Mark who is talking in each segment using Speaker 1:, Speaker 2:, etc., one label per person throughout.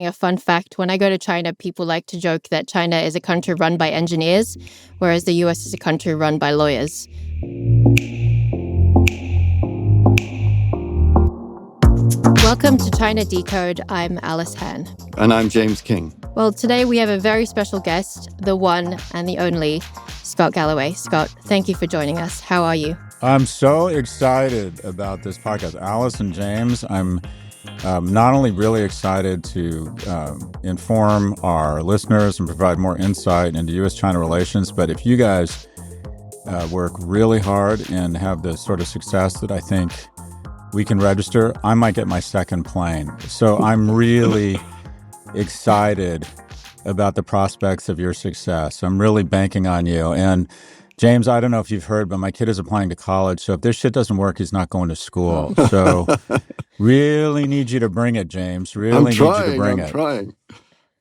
Speaker 1: A fun fact, when I go to China, people like to joke that China is a country run by engineers, whereas the US is a country run by lawyers. Welcome to China Decode. I'm Alice Han.
Speaker 2: And I'm James Kynge.
Speaker 1: Well, today we have a very special guest, the one and the only Scott Galloway. Scott, thank you for joining us. How are you?
Speaker 3: I'm so excited about this podcast. Alice and James, I'm not only really excited to inform our listeners and provide more insight into U.S.-China relations, but if you guys work really hard and have the sort of success that I think we can register, I might get my second plane. So I'm really excited about the prospects of your success. I'm really banking on you. And James, I don't know if you've heard, but my kid is applying to college. So if this shit doesn't work, he's not going to school. So really need you to bring it, James. Really need you to bring it.
Speaker 2: I'm trying.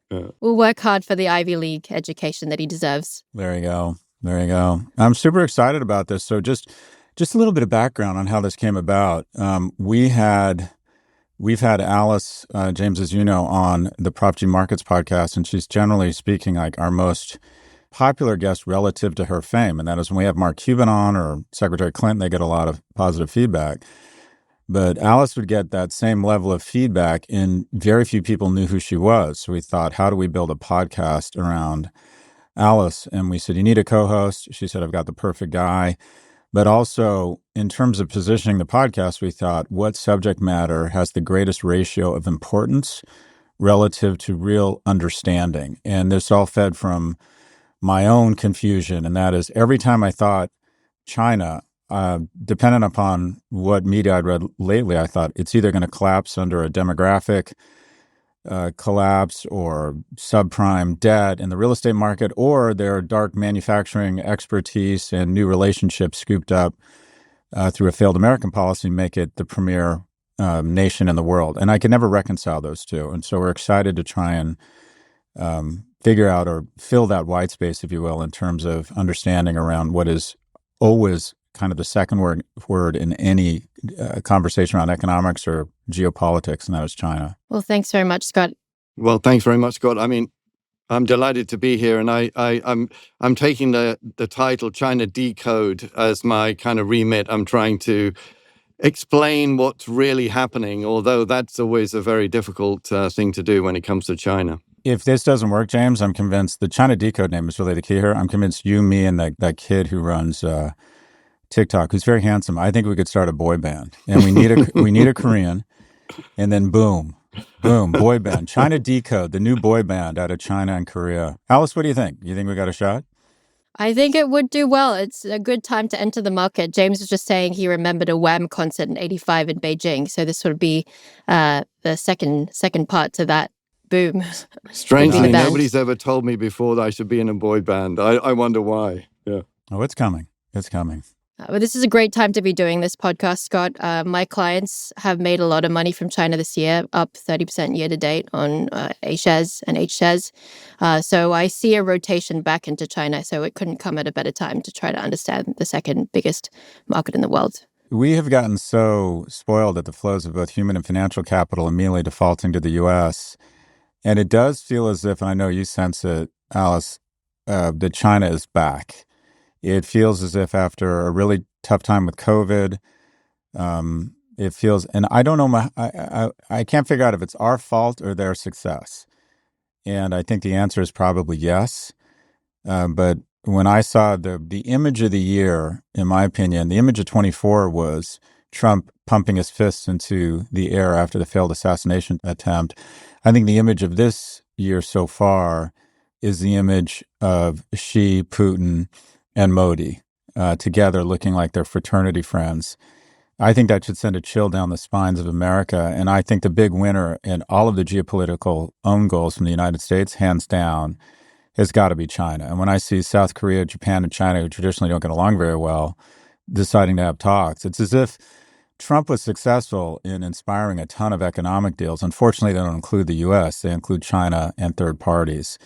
Speaker 2: Yeah.
Speaker 1: We'll work hard for the Ivy League education that he deserves.
Speaker 3: There you go. There you go. I'm super excited about this. So just a little bit of background on how this came about. We've had Alice, James, as you know, on the Prop G Markets podcast, and she's generally speaking like our most popular guest relative to her fame. And that is when we have Mark Cuban on or Secretary Clinton, they get a lot of positive feedback. But Alice would get that same level of feedback, and very few people knew who she was. So we thought, how do we build a podcast around Alice? And we said, you need a co-host. She said, I've got the perfect guy. But also, in terms of positioning the podcast, we thought, what subject matter has the greatest ratio of importance relative to real understanding? And this all fed from my own confusion, and that is every time I thought China, dependent upon what media I'd read lately, I thought it's either going to collapse under a demographic collapse or subprime debt in the real estate market, or their dark manufacturing expertise and new relationships scooped up through a failed American policy make it the premier nation in the world. And I could never reconcile those two. And so we're excited to try and figure out or fill that white space, if you will, in terms of understanding around what is always kind of the second word in any conversation around economics or geopolitics, and that is China.
Speaker 1: Well, thanks very much, Scott.
Speaker 2: Well, thanks very much, Scott. I mean, I'm delighted to be here, and I'm taking the title China Decode as my kind of remit. I'm trying to explain what's really happening, although that's always a very difficult thing to do when it comes to China.
Speaker 3: If this doesn't work, James, I'm convinced the China Decode name is really the key here. I'm convinced you, me, and that kid who runs TikTok, who's very handsome, I think we could start a boy band. And we need a Korean, and then boom, boy band. China Decode, the new boy band out of China and Korea. Alice, what do you think? You think we got a shot?
Speaker 1: I think it would do well. It's a good time to enter the market. James was just saying he remembered a Wham concert in '85 in Beijing. So this would be the second part to that boom.
Speaker 2: Strangely, nobody's ever told me before that I should be in a boy band. I wonder why. Yeah.
Speaker 3: Oh, it's coming. It's coming.
Speaker 1: Well, this is a great time to be doing this podcast, Scott. My clients have made a lot of money from China this year, up 30% year to date on A-shares and H-shares. So I see a rotation back into China, so it couldn't come at a better time to try to understand the second biggest market in the world.
Speaker 3: We have gotten so spoiled at the flows of both human and financial capital immediately defaulting to the U.S., and it does feel as if, and I know you sense it, Alice, that China is back. It feels as if after a really tough time with COVID, it feels, and I don't know, I can't figure out if it's our fault or their success. And I think the answer is probably yes. But when I saw the image of the year, in my opinion, the image of 24 was Trump pumping his fists into the air after the failed assassination attempt. I think the image of this year so far is the image of Xi, Putin, and Modi together looking like they're fraternity friends. I think that should send a chill down the spines of America. And I think the big winner in all of the geopolitical own goals from the United States, hands down, has got to be China. And when I see South Korea, Japan, and China, who traditionally don't get along very well, deciding to have talks, it's as if Trump was successful in inspiring a ton of economic deals. Unfortunately, they don't include the U.S. They include China and third parties.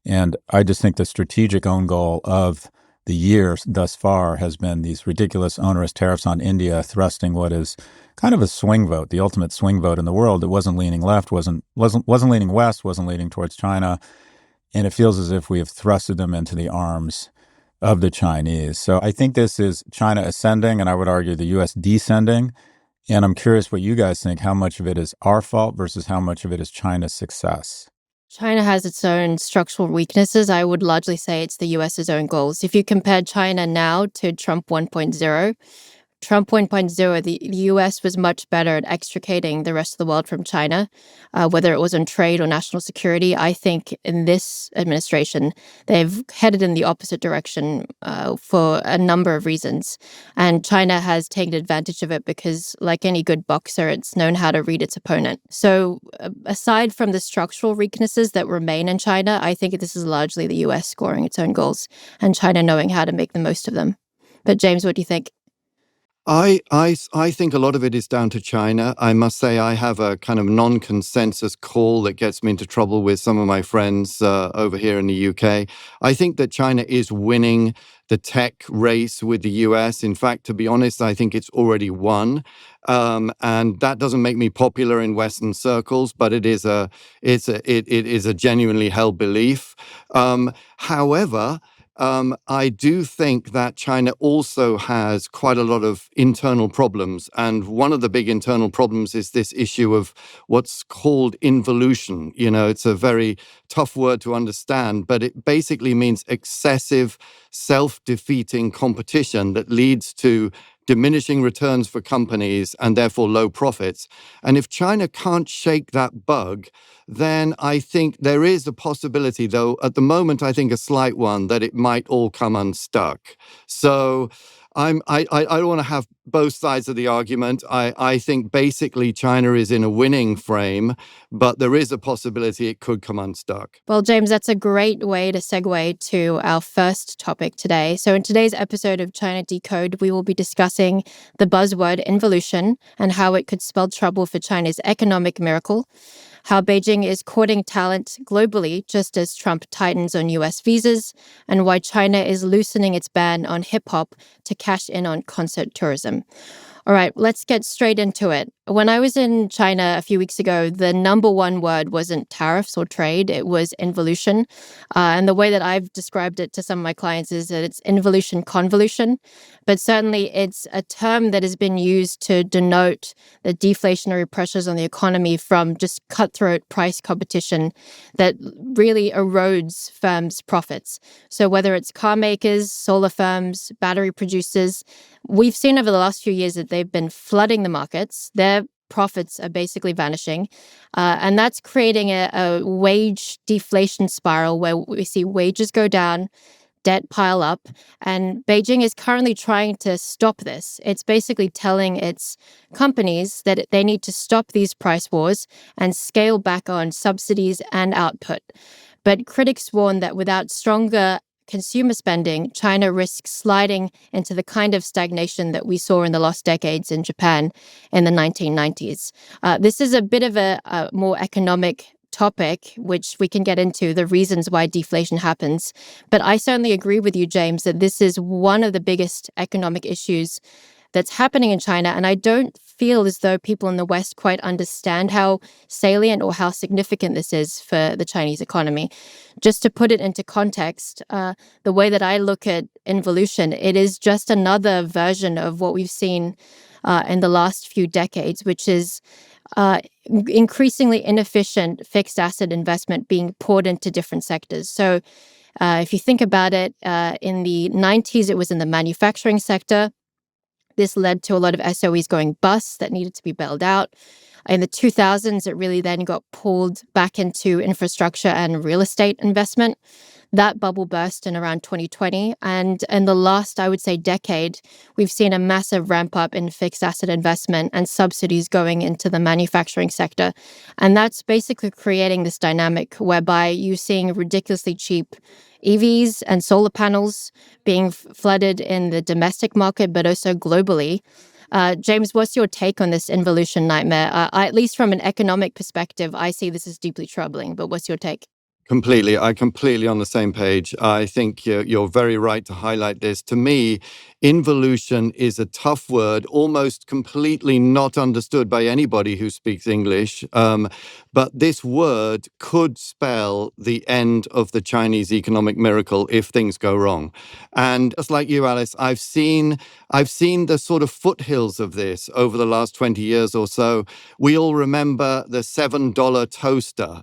Speaker 3: And I just think the strategic own goal of the year thus far has been these ridiculous onerous tariffs on India, thrusting what is kind of a swing vote, the ultimate swing vote in the world. It wasn't leaning left, wasn't leaning west, wasn't leaning towards China, and it feels as if we have thrusted them into the arms of the Chinese. So I think this is China ascending, and I would argue the U.S. descending. And I'm curious what you guys think, how much of it is our fault versus how much of it is China's success.
Speaker 1: China has its own structural weaknesses. I would largely say it's the US's own goals. If you compare China now to Trump 1.0, Trump 1.0, the US was much better at extricating the rest of the world from China, whether it was on trade or national security. I think in this administration, they've headed in the opposite direction for a number of reasons. And China has taken advantage of it because, like any good boxer, it's known how to read its opponent. So aside from the structural weaknesses that remain in China, I think this is largely the US scoring its own goals and China knowing how to make the most of them. But James, what do you think?
Speaker 2: I think a lot of it is down to China. I must say I have a kind of non-consensus call that gets me into trouble with some of my friends over here in the UK. I think that China is winning the tech race with the US. In fact, to be honest, I think it's already won. And that doesn't make me popular in Western circles, but it is a genuinely held belief. However, I do think that China also has quite a lot of internal problems. And one of the big internal problems is this issue of what's called involution. You know, it's a very tough word to understand, but it basically means excessive self-defeating competition that leads to diminishing returns for companies and therefore low profits. And if China can't shake that bug, then I think there is a possibility, though at the moment I think a slight one, that it might all come unstuck. So I don't want to have both sides of the argument. I think basically China is in a winning frame, but there is a possibility it could come unstuck.
Speaker 1: Well, James, that's a great way to segue to our first topic today. So in today's episode of China Decode, we will be discussing the buzzword involution and how it could spell trouble for China's economic miracle, how Beijing is courting talent globally just as Trump tightens on US visas, and why China is loosening its ban on hip-hop to cash in on concert tourism. All right, let's get straight into it. When I was in China a few weeks ago, the number one word wasn't tariffs or trade, it was involution. And the way that I've described it to some of my clients is that it's involution convolution. But certainly it's a term that has been used to denote the deflationary pressures on the economy from just cutthroat price competition that really erodes firms' profits. So whether it's car makers, solar firms, battery producers, we've seen over the last few years that they've been flooding the markets. Their profits are basically vanishing. And that's creating a wage deflation spiral where we see wages go down, debt pile up, and Beijing is currently trying to stop this. It's basically telling its companies that they need to stop these price wars and scale back on subsidies and output. But critics warn that without stronger consumer spending, China risks sliding into the kind of stagnation that we saw in the last decades in Japan in the 1990s. This is a bit of a more economic topic, which we can get into the reasons why deflation happens. But I certainly agree with you, James, that this is one of the biggest economic issues that's happening in China. And I don't feel as though people in the West quite understand how salient or how significant this is for the Chinese economy. Just to put it into context, the way that I look at involution, it is just another version of what we've seen in the last few decades, which is increasingly inefficient fixed asset investment being poured into different sectors. So if you think about it, in the 90s, it was in the manufacturing sector. This led to a lot of SOEs going bust that needed to be bailed out. In the 2000s, it really then got pulled back into infrastructure and real estate investment. That bubble burst in around 2020. And in the last, I would say, decade, we've seen a massive ramp up in fixed asset investment and subsidies going into the manufacturing sector. And that's basically creating this dynamic whereby you're seeing ridiculously cheap EVs and solar panels being flooded in the domestic market, but also globally. James, what's your take on this involution nightmare? At least from an economic perspective, I see this as deeply troubling, but what's your take?
Speaker 2: Completely. I completely on the same page. I think you're very right to highlight this. To me, involution is a tough word, almost completely not understood by anybody who speaks English. But this word could spell the end of the Chinese economic miracle if things go wrong. And just like you, Alice, I've seen the sort of foothills of this over the last 20 years or so. We all remember the $7 toaster.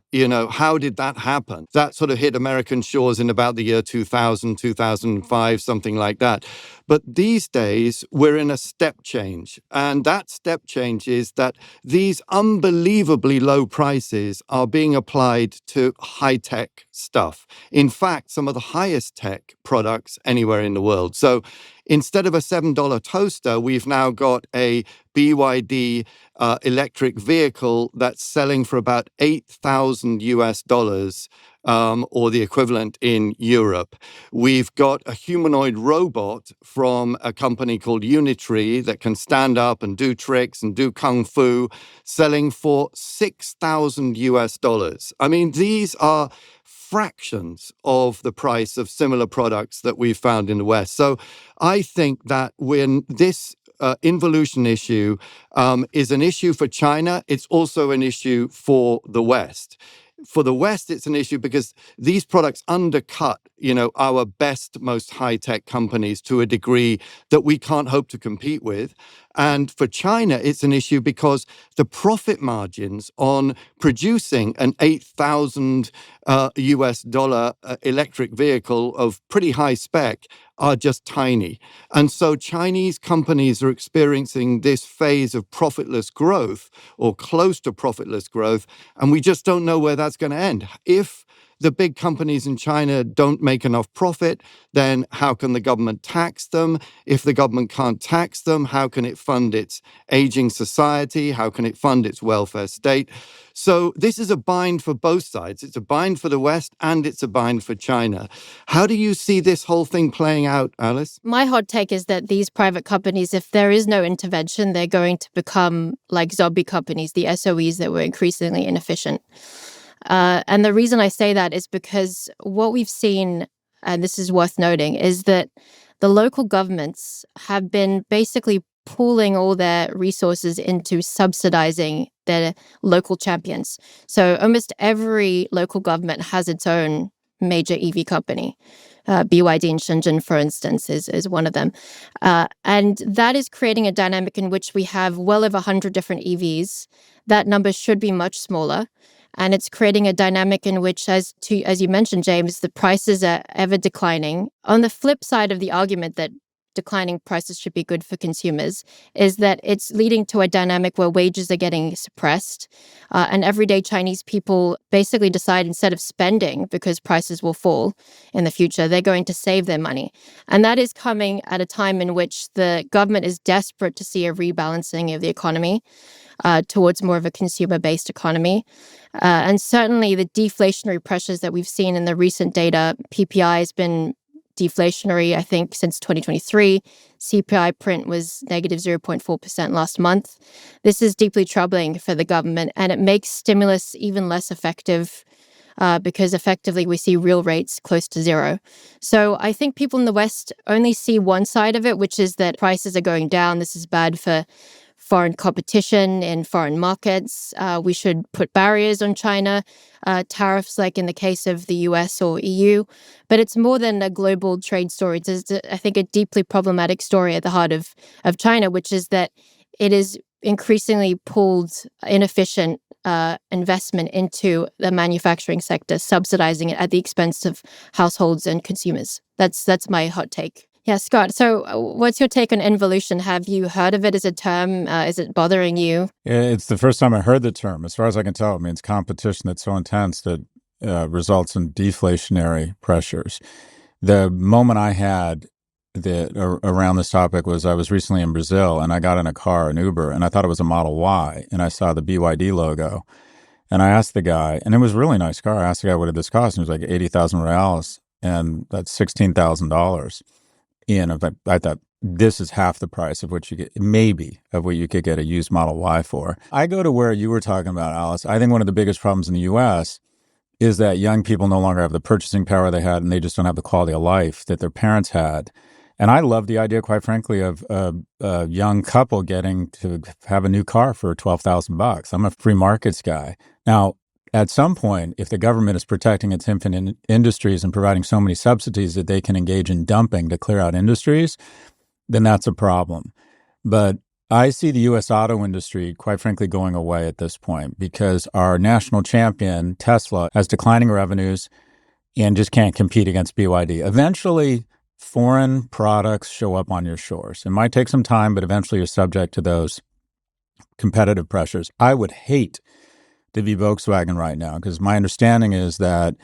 Speaker 2: How did that happen? That sort of hit American shores in about the year 2000, 2005, something like that. But these days, we're in a step change. And that step change is that these unbelievably low prices are being applied to high-tech stuff. In fact, some of the highest tech products anywhere in the world. So instead of a $7 toaster, we've now got a BYD electric vehicle that's selling for about 8,000 US dollars, or the equivalent in Europe. We've got a humanoid robot from a company called Unitree that can stand up and do tricks and do kung fu, selling for 6,000 US dollars. I mean, these are fractions of the price of similar products that we've found in the West. So I think that when this involution issue is an issue for China, it's also an issue for the West. For the West, it's an issue because these products undercut, our best, most high-tech companies to a degree that we can't hope to compete with. And for China, it's an issue because the profit margins on producing an 8,000 US dollar electric vehicle of pretty high spec are just tiny. And so Chinese companies are experiencing this phase of profitless growth or close to profitless growth, and we just don't know where that's going to end. If the big companies in China don't make enough profit, then how can the government tax them? If the government can't tax them, how can it fund its aging society? How can it fund its welfare state? So this is a bind for both sides. It's a bind for the West and it's a bind for China. How do you see this whole thing playing out, Alice?
Speaker 1: My hot take is that these private companies, if there is no intervention, they're going to become like zombie companies, the SOEs that were increasingly inefficient. And the reason I say that is because what we've seen, and this is worth noting, is that the local governments have been basically pooling all their resources into subsidizing their local champions. So almost every local government has its own major EV company. BYD in Shenzhen, for instance, is one of them. And that is creating a dynamic in which we have well over 100 different EVs. That number should be much smaller. And it's creating a dynamic in which, as you mentioned, James, the prices are ever declining. On the flip side of the argument that declining prices should be good for consumers is that it's leading to a dynamic where wages are getting suppressed, and everyday Chinese people basically decide instead of spending because prices will fall in the future, they're going to save their money. And that is coming at a time in which the government is desperate to see a rebalancing of the economy towards more of a consumer-based economy. And certainly the deflationary pressures that we've seen in the recent data, PPI has been deflationary, I think, since 2023. CPI print was negative 0.4% last month. This is deeply troubling for the government, and it makes stimulus even less effective because effectively we see real rates close to zero. So I think people in the West only see one side of it, which is that prices are going down. This is bad for foreign competition in foreign markets. We should put barriers on China, tariffs like in the case of the US or EU. But it's more than a global trade story. It's, I think, a deeply problematic story at the heart of China, which is that it is increasingly pulled inefficient investment into the manufacturing sector, subsidizing it at the expense of households and consumers. That's my hot take. Yeah, Scott, so what's your take on involution? Have you heard of it as a term? Is it bothering you?
Speaker 3: It's the first time I heard the term. As far as I can tell, it means competition that's so intense that results in deflationary pressures. The moment I had around this topic was I was recently in Brazil, and I got in a car, an Uber, and I thought it was a Model Y, and I saw the BYD logo. And I asked the guy, and it was a really nice car. I asked the guy, what did this cost? And it was like 80,000 reals, and that's $16,000. And I thought, this is half the price of what you get, maybe, of what you could get a used Model Y for. I go to where you were talking about, Alice. I think one of the biggest problems in the U.S. is that young people no longer have the purchasing power they had, and they just don't have the quality of life that their parents had. And I love the idea, quite frankly, of a young couple getting to have a new car for $12,000. I'm a free markets guy. Now, at some point, if the government is protecting its infant industries and providing so many subsidies that they can engage in dumping to clear out industries, then that's a problem. But I see the U.S. auto industry, quite frankly, going away at this point because our national champion, Tesla, has declining revenues and just can't compete against BYD. Eventually, foreign products show up on your shores. It might take some time, but eventually you're subject to those competitive pressures. I would hate to be Volkswagen right now because my understanding is that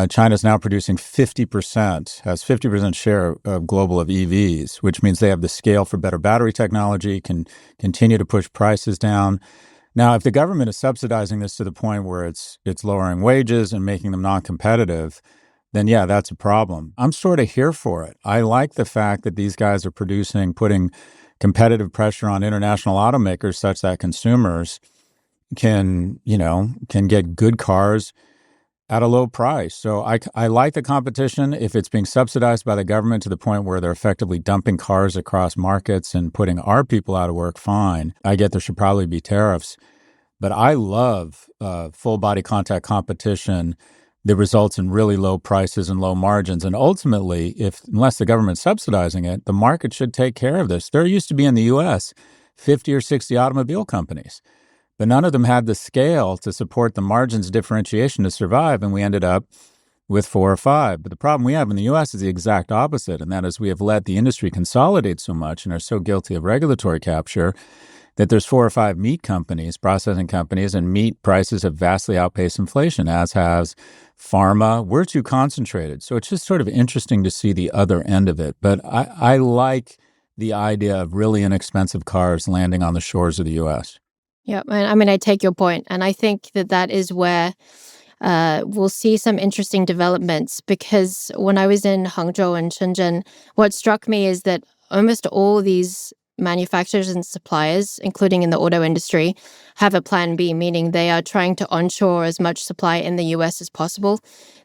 Speaker 3: China is now producing 50%, has 50% share of global of EVs, which means they have the scale for better battery technology, can continue to push prices down. Now, if the government is subsidizing this to the point where it's lowering wages and making them non-competitive, then yeah, that's a problem. I'm sort of here for it. I like the fact that these guys are putting competitive pressure on international automakers such that consumers can get good cars at a low price. So I like the competition. If it's being subsidized by the government to the point where they're effectively dumping cars across markets and putting our people out of work, fine. I get there should probably be tariffs. But I love full body contact competition that results in really low prices and low margins. And ultimately, unless the government's subsidizing it, the market should take care of this. There used to be in the U.S. 50 or 60 automobile companies, but none of them had the scale to support the margins differentiation to survive, and we ended up with 4 or 5. But the problem we have in the U.S. is the exact opposite, and that is we have let the industry consolidate so much and are so guilty of regulatory capture that there's 4 or 5 meat companies, processing companies, and meat prices have vastly outpaced inflation, as has pharma. We're too concentrated. So it's just sort of interesting to see the other end of it. But I like the idea of really inexpensive cars landing on the shores of the U.S.
Speaker 1: Yeah, I mean, I take your point, and I think that is where we'll see some interesting developments, because when I was in Hangzhou and Shenzhen, what struck me is that almost all these manufacturers and suppliers, including in the auto industry, have a plan B, meaning they are trying to onshore as much supply in the US as possible.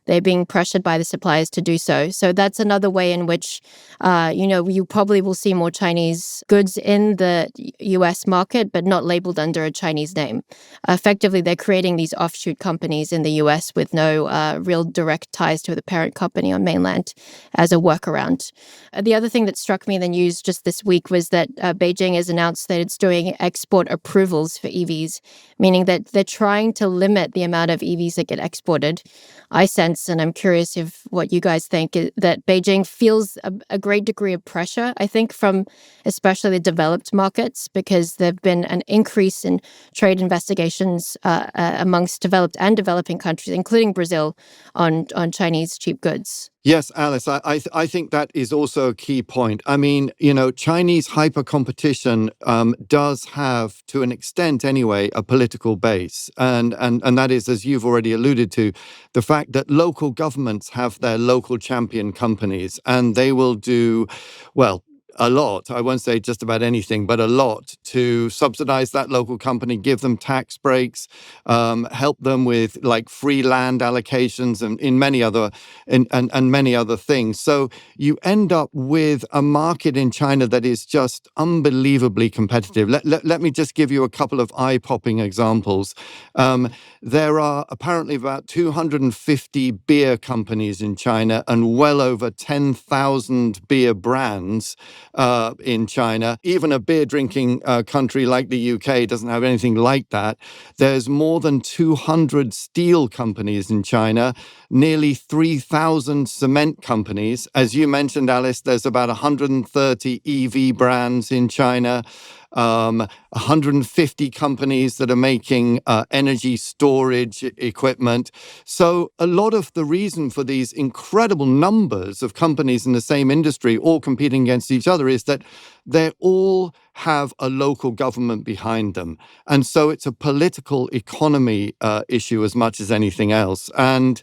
Speaker 1: They're being pressured by the suppliers to do so. So that's another way in which, you probably will see more Chinese goods in the US market, but not labeled under a Chinese name. Effectively, they're creating these offshoot companies in the US with no real direct ties to the parent company on mainland as a workaround. The other thing that struck me in the news just this week was that Beijing has announced that it's doing export approvals for EVs, meaning that they're trying to limit the amount of EVs that get exported. I sense, and I'm curious if what you guys think, that Beijing feels a great degree of pressure, I think, from especially the developed markets, because there have been an increase in trade investigations amongst developed and developing countries, including Brazil, on Chinese cheap goods.
Speaker 2: Yes, Alice, I think that is also a key point. I mean, Chinese hyper competition does have, to an extent anyway, a political base. And that is, as you've already alluded to, the fact that local governments have their local champion companies, and they will do, well, a lot, I won't say just about anything, but a lot to subsidize that local company, give them tax breaks, help them with like free land allocations and many other things. So you end up with a market in China that is just unbelievably competitive. Let me just give you a couple of eye-popping examples. There are apparently about 250 beer companies in China and well over 10,000 beer brands in China. Even a beer drinking country like the UK doesn't have anything like that. There's more than 200 steel companies in China, nearly 3,000 cement companies. As you mentioned, Alice, there's about 130 EV brands in China. 150 companies that are making energy storage equipment. So a lot of the reason for these incredible numbers of companies in the same industry all competing against each other is that they all have a local government behind them. And so it's a political economy issue as much as anything else. And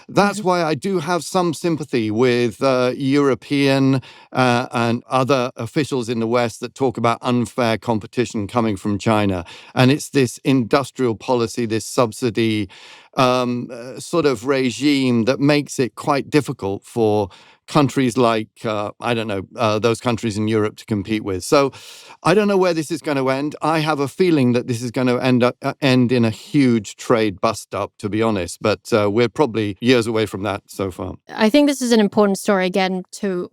Speaker 2: that's why I do have some sympathy with European and other officials in the West that talk about unfair competition coming from China. And it's this industrial policy, this subsidy sort of regime that makes it quite difficult for countries like, those countries in Europe to compete with. So I don't know where this is going to end. I have a feeling that this is going to end in a huge trade bust-up, to be honest. But we're probably years away from that so far.
Speaker 1: I think this is an important story, again, to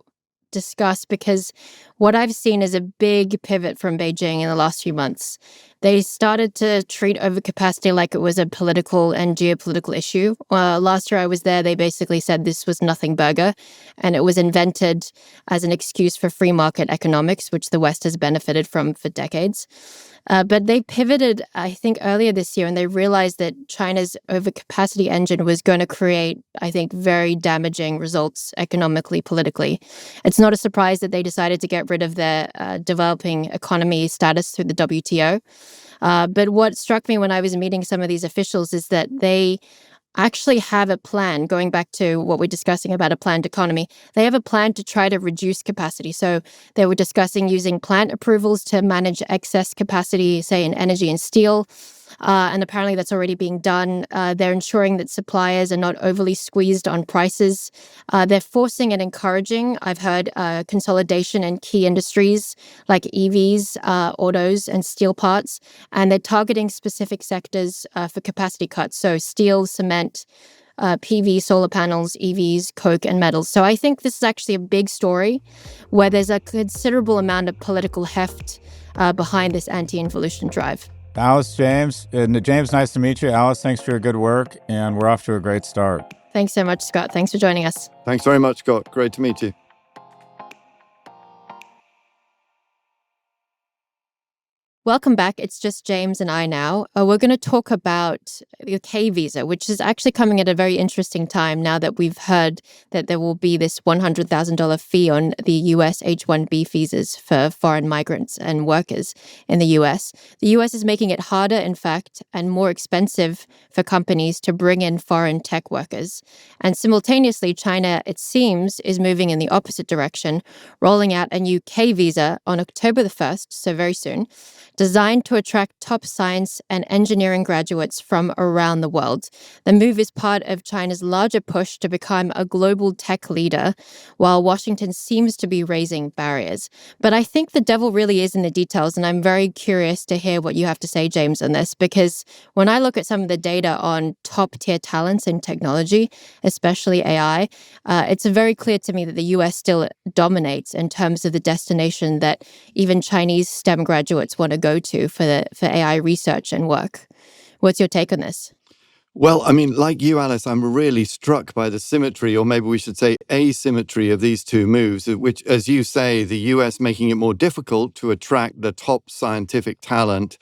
Speaker 1: discuss, because what I've seen is a big pivot from Beijing in the last few months. They started to treat overcapacity like it was a political and geopolitical issue. Last year I was there, they basically said this was nothing burger, and it was invented as an excuse for free market economics, which the West has benefited from for decades. But they pivoted, I think, earlier this year, and they realized that China's overcapacity engine was going to create, I think, very damaging results economically, politically. It's not a surprise that they decided to get rid of their developing economy status through the WTO. But what struck me when I was meeting some of these officials is that they actually have a plan, going back to what we're discussing about a planned economy. They have a plan to try to reduce capacity. So they were discussing using plant approvals to manage excess capacity, say in energy and steel. And apparently that's already being done. They're ensuring that suppliers are not overly squeezed on prices. They're forcing and encouraging, I've heard, consolidation in key industries like EVs, autos, and steel parts. And they're targeting specific sectors for capacity cuts. So steel, cement, PV, solar panels, EVs, coke, and metals. So I think this is actually a big story where there's a considerable amount of political heft behind this anti-involution drive.
Speaker 3: Alice, James, nice to meet you. Alice, thanks for your good work, and we're off to a great start.
Speaker 1: Thanks so much, Scott. Thanks for joining us.
Speaker 2: Thanks very much, Scott. Great to meet you.
Speaker 1: Welcome back. It's just James and I now. We're going to talk about the K visa, which is actually coming at a very interesting time now that we've heard that there will be this $100,000 fee on the US H-1B visas for foreign migrants and workers in the US. The US is making it harder, in fact, and more expensive for companies to bring in foreign tech workers. And simultaneously, China, it seems, is moving in the opposite direction, rolling out a new K visa on October the 1st, so very soon, designed to attract top science and engineering graduates from around the world. The move is part of China's larger push to become a global tech leader, while Washington seems to be raising barriers. But I think the devil really is in the details, and I'm very curious to hear what you have to say, James, on this, because when I look at some of the data on top-tier talents in technology, especially AI, it's very clear to me that the US still dominates in terms of the destination that even Chinese STEM graduates want to go to for AI research and work. What's your take on this?
Speaker 2: Well, I mean, like you, Alice, I'm really struck by the symmetry, or maybe we should say asymmetry, of these two moves, which, as you say, the US making it more difficult to attract the top scientific talent,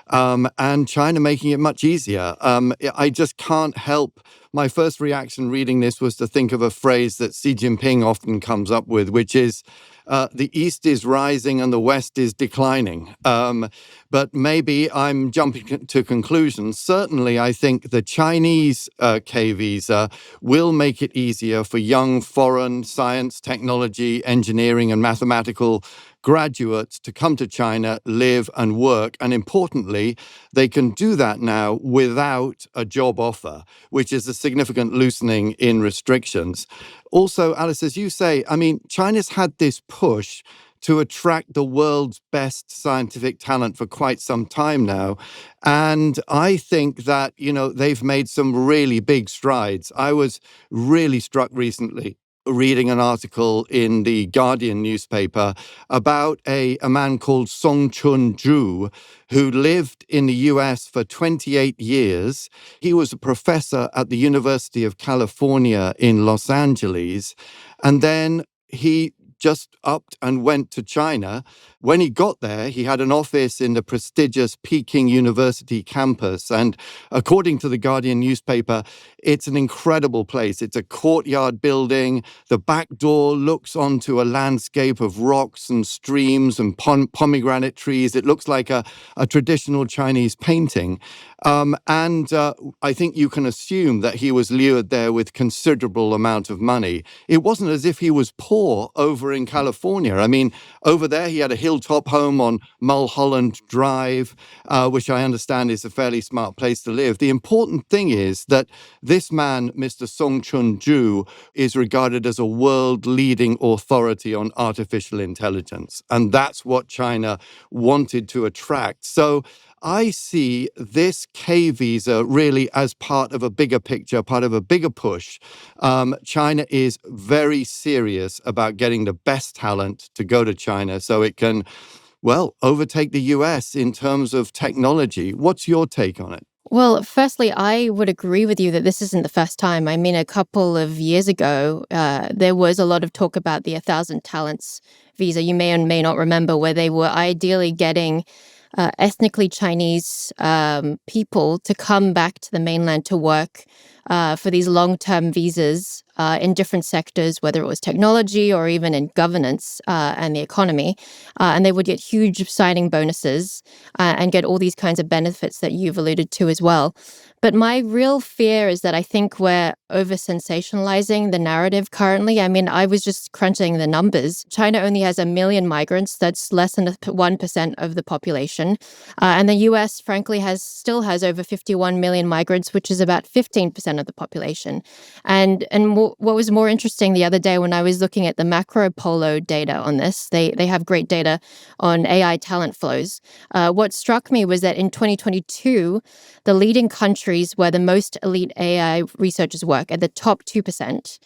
Speaker 2: and China making it much easier. I just can't help. My first reaction reading this was to think of a phrase that Xi Jinping often comes up with, which is, the East is rising and the West is declining. But maybe I'm jumping to conclusions. Certainly, I think the Chinese K visa will make it easier for young foreign science, technology, engineering, and mathematical graduates to come to China, live and work. And importantly, they can do that now without a job offer, which is a significant loosening in restrictions. Also, Alice, as you say, I mean, China's had this push to attract the world's best scientific talent for quite some time now. And I think that, they've made some really big strides. I was really struck recently reading an article in the Guardian newspaper about a man called Song Chun-ju, who lived in the US for 28 years. He was a professor at the University of California in Los Angeles, and then he just upped and went to China. When he got there, he had an office in the prestigious Peking University campus. And according to the Guardian newspaper, it's an incredible place. It's a courtyard building. The back door looks onto a landscape of rocks and streams and pomegranate trees. It looks like a traditional Chinese painting. And I think you can assume that he was lured there with considerable amount of money. It wasn't as if he was poor over in California. I mean, over there he had a hilltop home on Mulholland Drive, which I understand is a fairly smart place to live. The important thing is that this man, Mr. Song Chun-ju, is regarded as a world-leading authority on artificial intelligence. And that's what China wanted to attract. So I see this K visa really as part of a bigger picture, part of a bigger push. China is very serious about getting the best talent to go to China so it can, well, overtake the US in terms of technology. What's your take on it?
Speaker 1: Well, firstly, I would agree with you that this isn't the first time. I mean, a couple of years ago, there was a lot of talk about the 1,000 Talents visa. You may or may not remember, where they were ideally getting ethnically Chinese people to come back to the mainland to work for these long-term visas in different sectors, whether it was technology or even in governance and the economy. And they would get huge signing bonuses and get all these kinds of benefits that you've alluded to as well. But my real fear is that I think we're over-sensationalizing the narrative currently. I mean, I was just crunching the numbers. China only has 1 million migrants. That's less than 1% of the population. And the US, frankly, still has over 51 million migrants, which is about 15% of the population. And what was more interesting the other day when I was looking at the Macro Polo data on this, they have great data on AI talent flows. What struck me was that in 2022, the leading countries where the most elite AI researchers work, at the top 2%,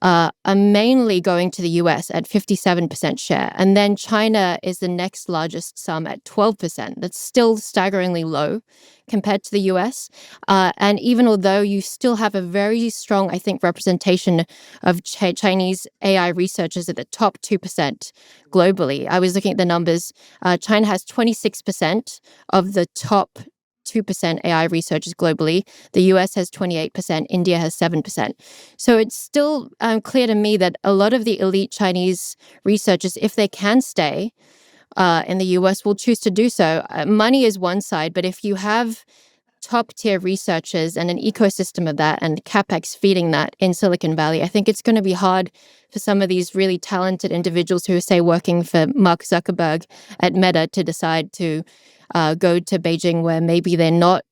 Speaker 1: are mainly going to the US at 57% share. And then China is the next largest sum at 12%. That's still staggeringly low compared to the US. And even although you still have a very strong, I think, representation of Chinese AI researchers at the top 2% globally, I was looking at the numbers. China has 26% of the top 2% AI researchers globally. The US has 28%. India has 7%. So it's still clear to me that a lot of the elite Chinese researchers, if they can stay in the US, will choose to do so. Money is one side, but if you have top-tier researchers and an ecosystem of that and CapEx feeding that in Silicon Valley, I think it's going to be hard for some of these really talented individuals who are, say, working for Mark Zuckerberg at Meta to decide to go to Beijing, where maybe they're not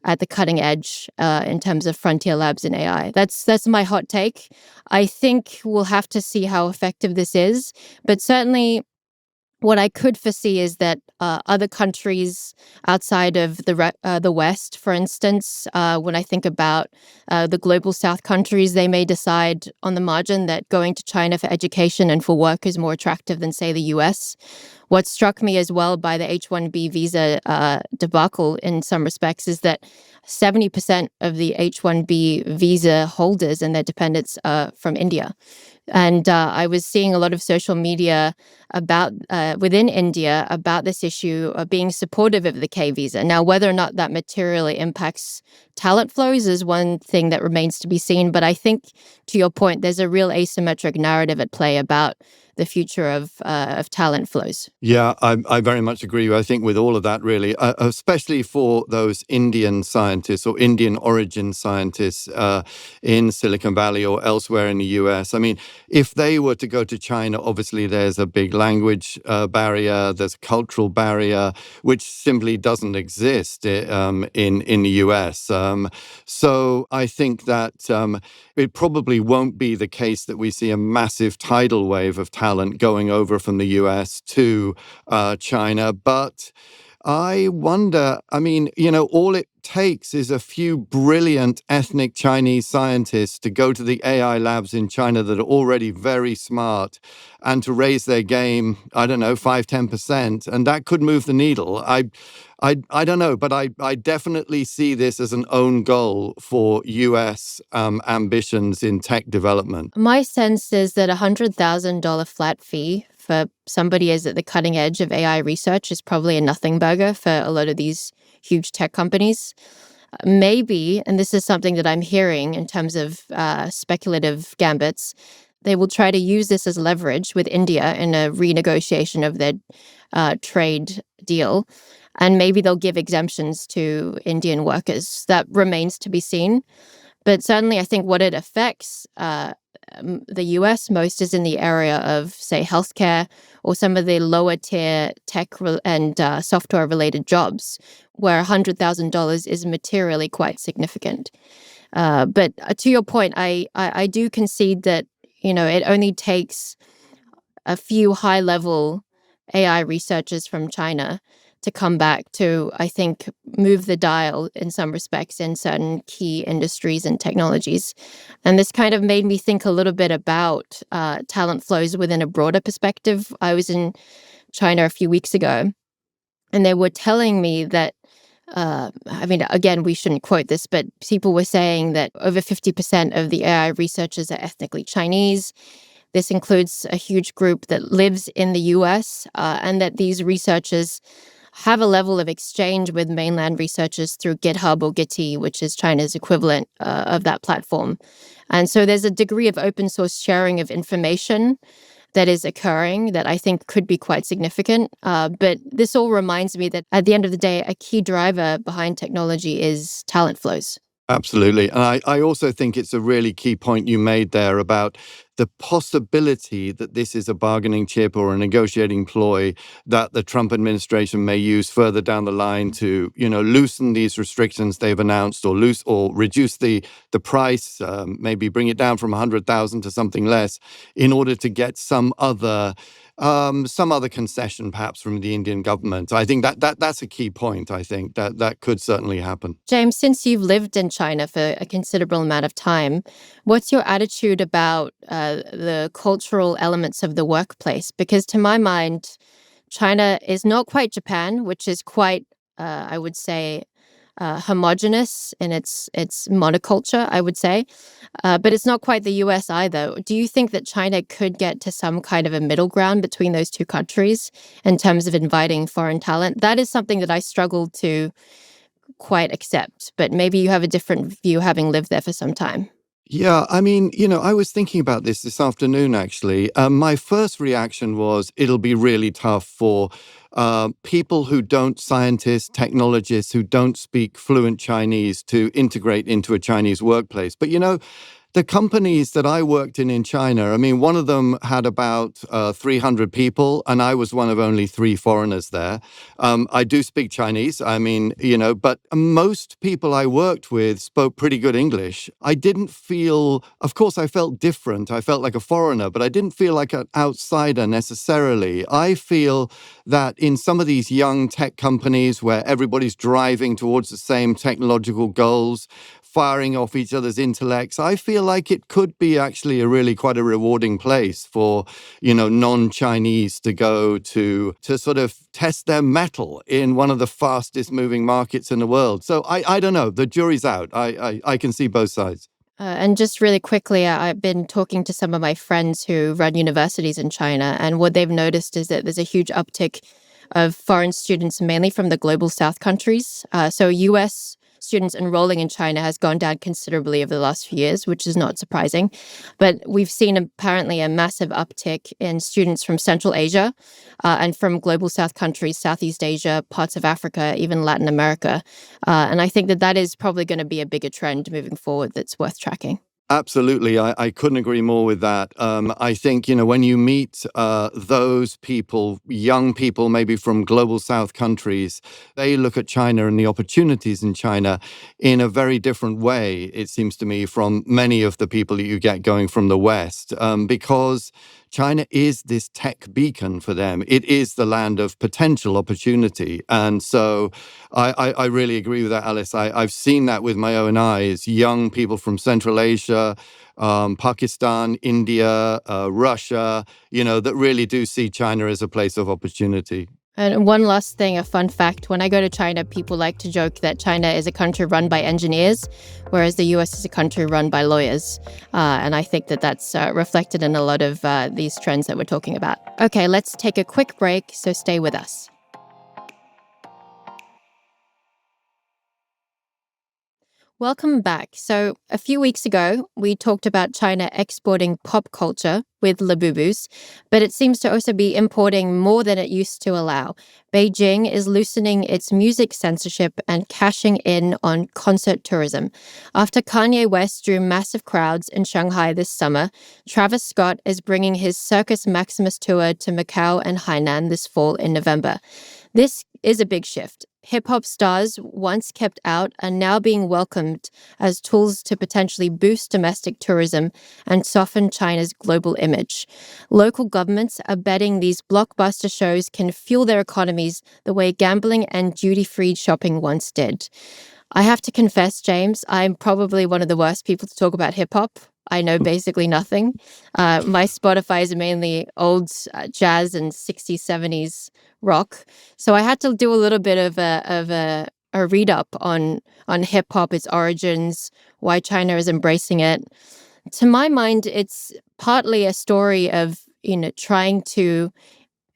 Speaker 1: at the cutting edge in terms of frontier labs in AI. That's my hot take. I think we'll have to see how effective this is, but certainly what I could foresee is that other countries outside of the West, for instance, when I think about the global South countries, they may decide on the margin that going to China for education and for work is more attractive than, say, the US. What struck me as well by the H-1B visa debacle in some respects is that 70% of the H-1B visa holders and their dependents are from India. And I was seeing a lot of social media about within India about this issue of being supportive of the K visa. Now, whether or not that materially impacts talent flows is one thing that remains to be seen. But I think, to your point, there's a real asymmetric narrative at play about the future of talent flows.
Speaker 2: Yeah, I very much agree. I think with all of that, really, especially for those Indian scientists or Indian origin scientists in Silicon Valley or elsewhere in the US. I mean, if they were to go to China, obviously there's a big language barrier, there's a cultural barrier, which simply doesn't exist in the US. So I think that it probably won't be the case that we see a massive tidal wave of talent going over from the US to China. But I wonder, I mean, all it takes is a few brilliant ethnic Chinese scientists to go to the AI labs in China that are already very smart and to raise their game, I don't know, 5-10%, and that could move the needle. I don't know, but I definitely see this as an own goal for US ambitions in tech development.
Speaker 1: My sense is that $100,000 flat fee for somebody is at the cutting edge of AI research is probably a nothing burger for a lot of these huge tech companies. Maybe, and this is something that I'm hearing in terms of speculative gambits, they will try to use this as leverage with India in a renegotiation of their trade deal. And maybe they'll give exemptions to Indian workers. That remains to be seen. But certainly, I think what it affects the US, most is in the area of, say, healthcare or some of the lower tier tech and software related jobs, where $100,000 is materially quite significant. But to your point, I do concede that, it only takes a few high level AI researchers from China to come back to, I think, move the dial in some respects in certain key industries and technologies. And this kind of made me think a little bit about talent flows within a broader perspective. I was in China a few weeks ago, and they were telling me that, again, we shouldn't quote this, but people were saying that over 50% of the AI researchers are ethnically Chinese. This includes a huge group that lives in the US, and that these researchers have a level of exchange with mainland researchers through GitHub or Gitee, which is China's equivalent of that platform. And so there's a degree of open source sharing of information that is occurring that I think could be quite significant. But this all reminds me that at the end of the day, a key driver behind technology is talent flows.
Speaker 2: Absolutely. And I also think it's a really key point you made there about the possibility that this is a bargaining chip or a negotiating ploy that the Trump administration may use further down the line to, loosen these restrictions they've announced or reduce the price, maybe bring it down from 100,000 to something less in order to get some other concession perhaps from the Indian government. I think that's a key point. I think that could certainly happen.
Speaker 1: James, since you've lived in China for a considerable amount of time, what's your attitude about the cultural elements of the workplace? Because to my mind, China is not quite Japan, which is quite, I would say, homogenous in its monoculture, I would say. But it's not quite the US either. Do you think that China could get to some kind of a middle ground between those two countries in terms of inviting foreign talent? That is something that I struggle to quite accept, but maybe you have a different view having lived there for some time.
Speaker 2: Yeah, I was thinking about this afternoon, actually. My first reaction was it'll be really tough for people scientists, technologists who don't speak fluent Chinese to integrate into a Chinese workplace. But, the companies that I worked in China, one of them had about 300 people, and I was one of only 3 foreigners there. I do speak Chinese, but most people I worked with spoke pretty good English. I didn't feel, of course, I felt different. I felt like a foreigner, but I didn't feel like an outsider necessarily. I feel that in some of these young tech companies where everybody's driving towards the same technological goals, firing off each other's intellects, I feel like it could be actually quite a rewarding place for, non-Chinese to go to sort of test their mettle in one of the fastest moving markets in the world. So I don't know. The jury's out. I can see both sides.
Speaker 1: And just really quickly, I've been talking to some of my friends who run universities in China, and what they've noticed is that there's a huge uptick of foreign students, mainly from the global south countries. So US students enrolling in China has gone down considerably over the last few years, which is not surprising. But we've seen apparently a massive uptick in students from Central Asia and from global south countries, Southeast Asia, parts of Africa, even Latin America. And I think that is probably going to be a bigger trend moving forward that's worth tracking.
Speaker 2: Absolutely. I couldn't agree more with that. I think, when you meet those people, young people, maybe from global south countries, they look at China and the opportunities in China in a very different way, it seems to me, from many of the people that you get going from the West, because China is this tech beacon for them. It is the land of potential opportunity. And so I really agree with that, Alice. I've seen that with my own eyes. Young people from Central Asia, Pakistan, India, Russia, that really do see China as a place of opportunity.
Speaker 1: And one last thing, a fun fact. When I go to China, people like to joke that China is a country run by engineers, whereas the US is a country run by lawyers. And I think that's reflected in a lot of these trends that we're talking about. Okay, let's take a quick break, so stay with us. Welcome back. So, a few weeks ago, we talked about China exporting pop culture with Labubus, but it seems to also be importing more than it used to allow. Beijing is loosening its music censorship and cashing in on concert tourism. After Kanye West drew massive crowds in Shanghai this summer, Travis Scott is bringing his Circus Maximus tour to Macau and Hainan this fall in November. This is a big shift. Hip hop stars, once kept out, are now being welcomed as tools to potentially boost domestic tourism and soften China's global image. Local governments are betting these blockbuster shows can fuel their economies the way gambling and duty-free shopping once did. I have to confess, James, I'm probably one of the worst people to talk about hip hop. I know basically nothing. My Spotify is mainly old jazz and 60s, 70s rock. So I had to do a little bit of a read up on hip hop, its origins, why China is embracing it. To my mind, it's partly a story of trying to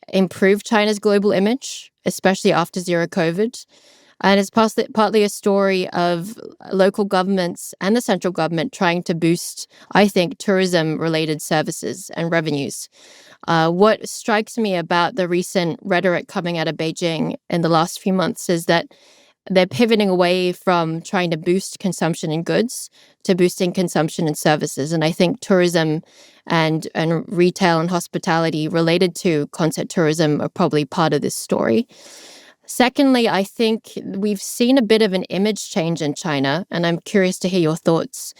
Speaker 1: improve China's global image, especially after zero COVID. And it's partly a story of local governments and the central government trying to boost, I think, tourism-related services and revenues. What strikes me about the recent rhetoric coming out of Beijing in the last few months is that they're pivoting away from trying to boost consumption in goods to boosting consumption in services. And I think tourism and retail and hospitality related to concert tourism are probably part of this story. Secondly, I think we've seen a bit of an image change in China, and I'm curious to hear your thoughts.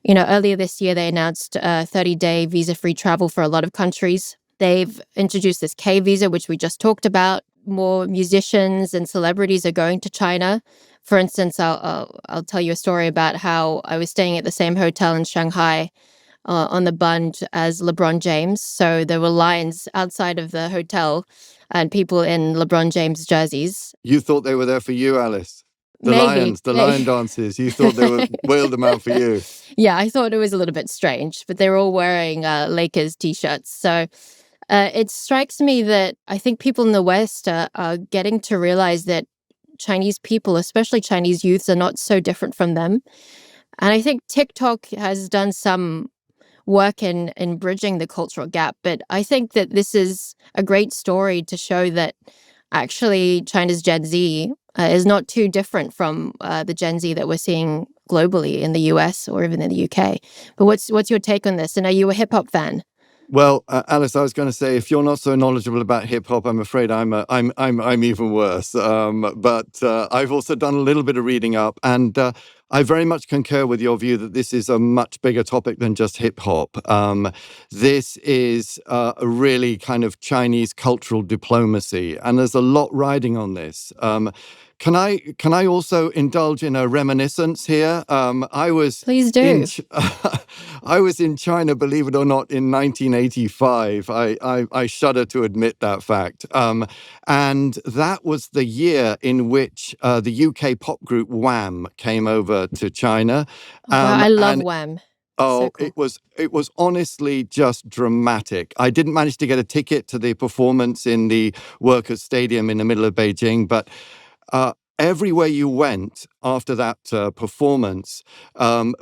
Speaker 1: Earlier this year, they announced 30-day visa-free travel for a lot of countries. They've introduced this K visa, which we just talked about. More musicians and celebrities are going to China. For instance, I'll tell you a story about how I was staying at the same hotel in Shanghai on the Bund as LeBron James. So there were lines outside of the hotel and people in LeBron James jerseys.
Speaker 2: You thought they were there for you, Alice?
Speaker 1: Maybe.
Speaker 2: Lion dances. You thought they were wheeled them out for you.
Speaker 1: Yeah, I thought it was a little bit strange, but they were all wearing Lakers t-shirts. So it strikes me that I think people in the West are getting to realize that Chinese people, especially Chinese youths, are not so different from them. And I think TikTok has done some work in bridging the cultural gap. But I think that this is a great story to show that actually China's Gen Z is not too different from the Gen Z that we're seeing globally in the US or even in the UK. But what's your take on this? And are you a hip hop fan?
Speaker 2: Well, Alice, I was going to say, if you're not so knowledgeable about hip hop, I'm afraid I'm even worse. But I've also done a little bit of reading up, and I very much concur with your view that this is a much bigger topic than just hip hop. This is a really kind of Chinese cultural diplomacy, and there's a lot riding on this. Can I also indulge in a reminiscence here?
Speaker 1: Please do.
Speaker 2: I was in China, believe it or not, in 1985. I shudder to admit that fact. And that was the year in which the UK pop group Wham came over to China.
Speaker 1: Wow, I love Wham.
Speaker 2: Oh,
Speaker 1: So cool.
Speaker 2: it was honestly just dramatic. I didn't manage to get a ticket to the performance in the Workers' Stadium in the middle of Beijing, but everywhere you went after that performance,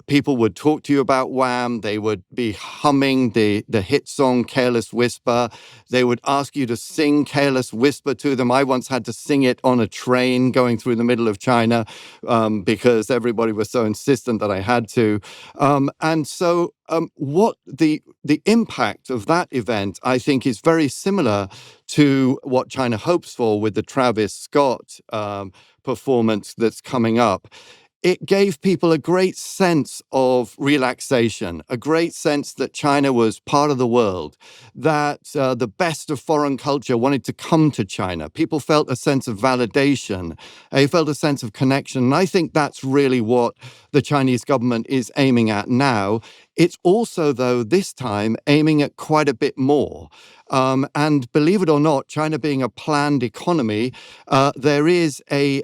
Speaker 2: people would talk to you about Wham. They would be humming the hit song Careless Whisper. They would ask you to sing Careless Whisper to them. I once had to sing it on a train going through the middle of China because everybody was so insistent that I had to. And so what the impact of that event, I think, is very similar to what China hopes for with the Travis Scott performance that's coming up. It gave people a great sense of relaxation, a great sense that China was part of the world, that the best of foreign culture wanted to come to China. People felt a sense of validation. They felt a sense of connection. And I think that's really what the Chinese government is aiming at now. It's also, though, this time aiming at quite a bit more. And believe it or not, China being a planned economy, there is a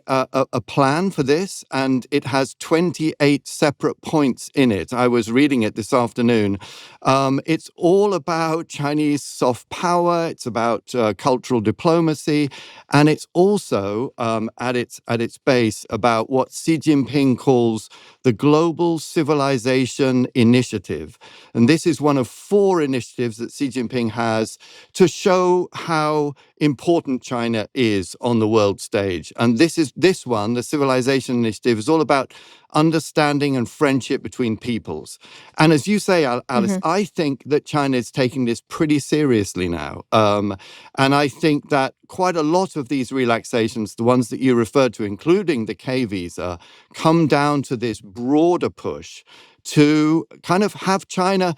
Speaker 2: plan for this, and it has 28 separate points in it. I was reading it this afternoon. It's all about Chinese soft power. It's about cultural diplomacy, and it's also at its base about what Xi Jinping calls the Global Civilization Initiative. And this is one of 4 initiatives that Xi Jinping has to show how important China is on the world stage. And this one, the Civilization Initiative, is all about understanding and friendship between peoples. And as you say, Alice, I think that China is taking this pretty seriously now. And I think that quite a lot of these relaxations, the ones that you referred to, including the K visa, come down to this broader push to kind of have China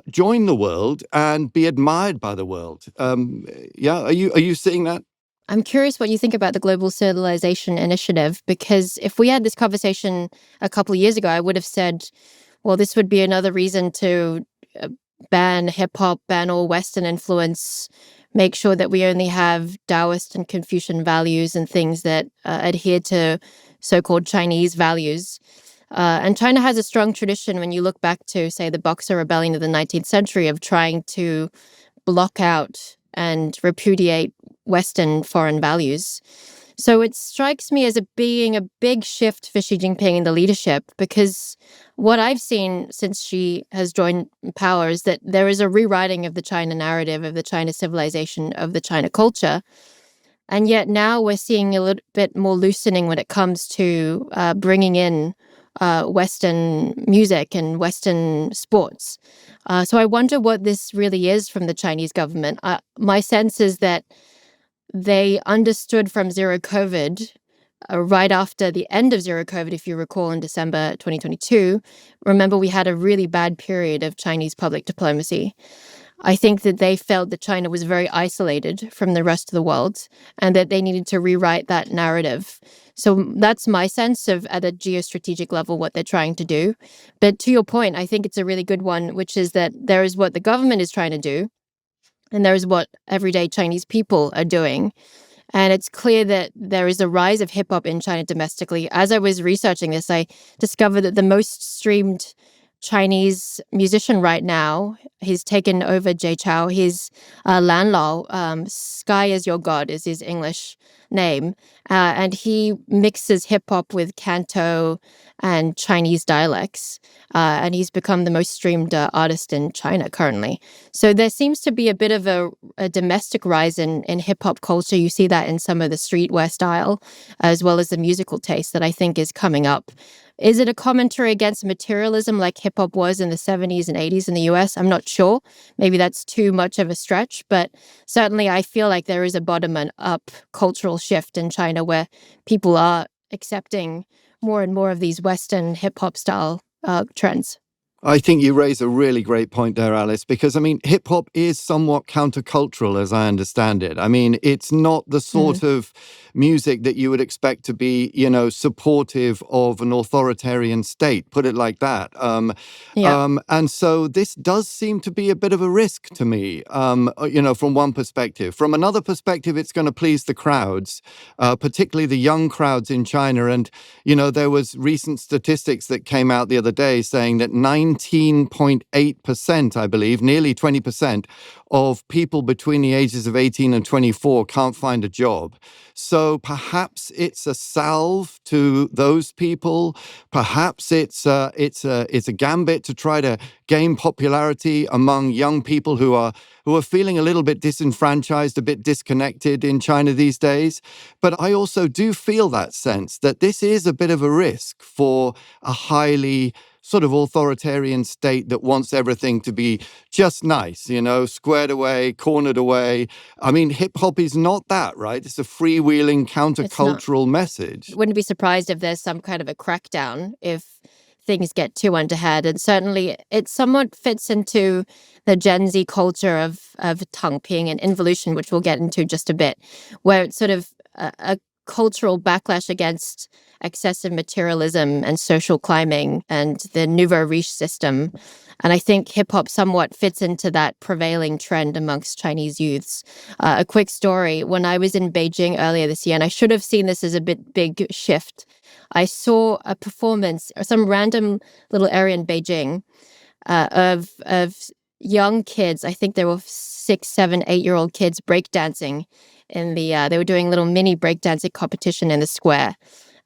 Speaker 2: join the world and be admired by the world. Yeah, are you seeing that?
Speaker 1: I'm curious what you think about the Global Civilization Initiative, because if we had this conversation a couple of years ago, I would have said, well, this would be another reason to ban hip-hop, ban all Western influence, make sure that we only have Taoist and Confucian values and things that adhere to so-called Chinese values. And China has a strong tradition when you look back to, say, the Boxer Rebellion of the 19th century of trying to block out and repudiate Western foreign values. So it strikes me as being a big shift for Xi Jinping in the leadership, because what I've seen since Xi has joined power is that there is a rewriting of the China narrative, of the China civilization, of the China culture. And yet now we're seeing a little bit more loosening when it comes to bringing in Western music and Western sports. So I wonder what this really is from the Chinese government. My sense is that they understood from zero COVID, right after the end of zero COVID, if you recall, in December 2022. Remember, we had a really bad period of Chinese public diplomacy. I think that they felt that China was very isolated from the rest of the world and that they needed to rewrite that narrative. So that's my sense of, at a geostrategic level, what they're trying to do. But to your point, I think it's a really good one, which is that there is what the government is trying to do, and there is what everyday Chinese people are doing. And it's clear that there is a rise of hip hop in China domestically. As I was researching this, I discovered that the most streamed Chinese musician right now, he's taken over Jay Chou. He's Lan Lao. Sky is Your God is his English name. And he mixes hip hop with Canto and Chinese dialects. And he's become the most streamed artist in China currently. So there seems to be a bit of a domestic rise in hip hop culture. You see that in some of the streetwear style, as well as the musical taste that I think is coming up. Is it a commentary against materialism like hip hop was in the 70s and 80s in the US? I'm not sure. Maybe that's too much of a stretch, but certainly I feel like there is a bottom and up cultural shift in China where people are accepting more and more of these Western hip hop style trends.
Speaker 2: I think you raise a really great point there, Alice, because, I mean, hip hop is somewhat countercultural, as I understand it. I mean, it's not the sort of music that you would expect to be, supportive of an authoritarian state, put it like that. And so this does seem to be a bit of a risk to me, from one perspective. From another perspective, it's going to please the crowds, particularly the young crowds in China. And, there was recent statistics that came out the other day saying that 19.8%, I believe, nearly 20% of people between the ages of 18 and 24 can't find a job. So perhaps it's a salve to those people. Perhaps it's a gambit to try to gain popularity among young people who are feeling a little bit disenfranchised, a bit disconnected in China these days. But I also do feel that sense that this is a bit of a risk for a highly sort of authoritarian state that wants everything to be just nice, squared away, cornered away. I mean, hip hop is not that, right? It's a freewheeling countercultural message.
Speaker 1: Wouldn't be surprised if there's some kind of a crackdown if things get too underhand. And certainly it somewhat fits into the Gen Z culture of Tangping and Involution, which we'll get into just a bit, where it's sort of a cultural backlash against excessive materialism and social climbing and the nouveau riche system. And I think hip hop somewhat fits into that prevailing trend amongst Chinese youths. A quick story: when I was in Beijing earlier this year, and I should have seen this as a big shift, I saw a performance or some random little area in Beijing of young kids. I think there were 6, 7, 8-year-old kids breakdancing in they were doing a little mini breakdancing competition in the square.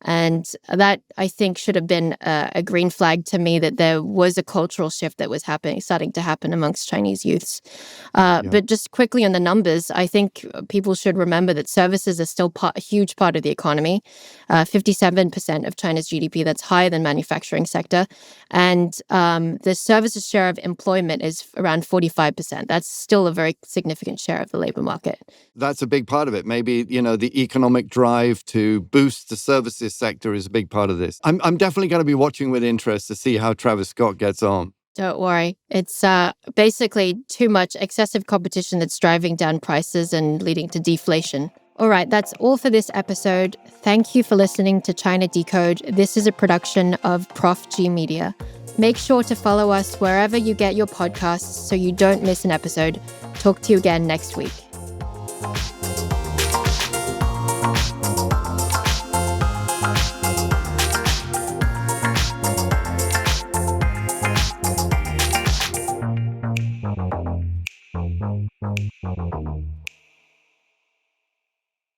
Speaker 1: And that, I think, should have been a green flag to me that there was a cultural shift that was starting to happen amongst Chinese youths. But just quickly on the numbers, I think people should remember that services are still a huge part of the economy. 57% of China's GDP, that's higher than manufacturing sector. And the services share of employment is around 45%. That's still a very significant share of the labor market.
Speaker 2: That's a big part of it. Maybe, the economic drive to boost the services sector is a big part of this. I'm definitely going to be watching with interest to see how Travis Scott gets on.
Speaker 1: Don't worry. It's basically too much excessive competition that's driving down prices and leading to deflation. All right, that's all for this episode. Thank you for listening to China Decode. This is a production of Prof G Media. Make sure to follow us wherever you get your podcasts so you don't miss an episode. Talk to you again next week.